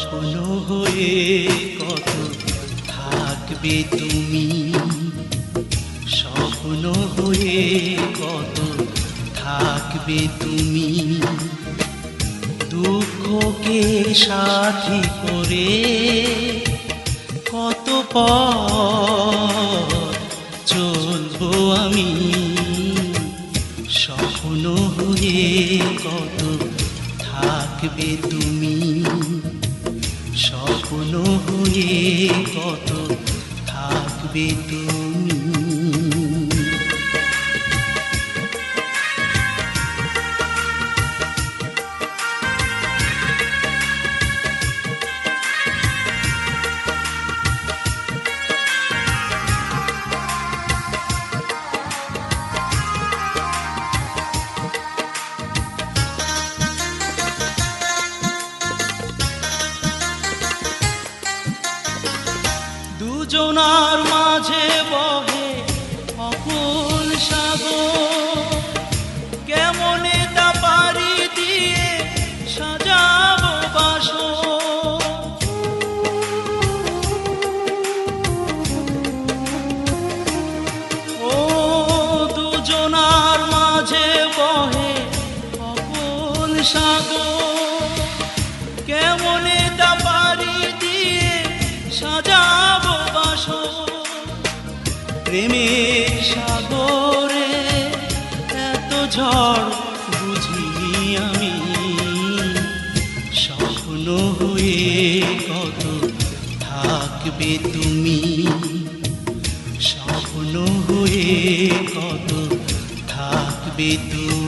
স্বপ্ন হয়ে কত থাকবে তুমি, স্বপ্ন হয়ে কত থাকবে তুমি, দুঃখকে সাথী করে কত পথ চলবো আমি, স্বপ্ন হয়ে কত থাকবে তুমি, স্বপ্ন হয়ে কত থাকবে তুমি। দুজনার মাঝে বহে অকুল সাগর, কেমনে তা পারি দিয়ে সাজাবো বাসর। ও দুজনার মাঝে বহে অকুল সাগর, কেমনে তা পারি দিয়ে সাজাবো বাসর। প্রেমের সাগরে এত ঝড় বুঝিনি আমি, স্বপ্ন হয়ে কত থাকবে তুমি, স্বপ্ন হয়ে কত থাকবে তুমি।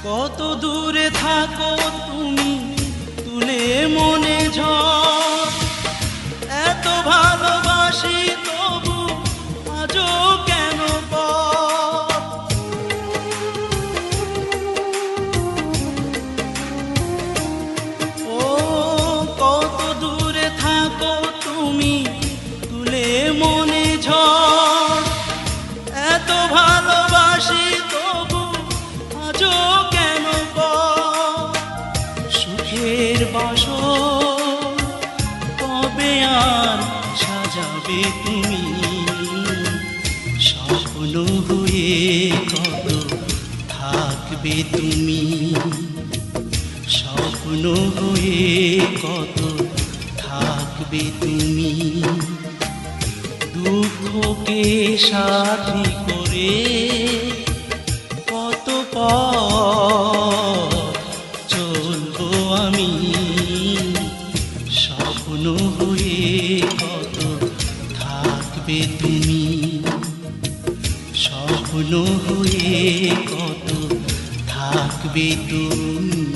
কত দূরে থাকো তুমি তুলে মনে ঝড়, এত ভালোবাসি তবু আজও কেন পর। ও কত দূরে থাকো তুমি তুলে মনে ঝড়, এত ভালোবাসি তবু আজও সুখের বাসর কবে আর সাজাবে তুমি, স্বপ্ন হয়ে কত থাকবে তুমি, স্বপ্ন হয়ে কত থাকবে তুমি, দুঃখকে সাথী করে কত পথ চলবো আমি, স্বপ্ন হয়ে কত থাকবে তুমি, স্বপ্ন হয়ে কত থাকবে তুমি।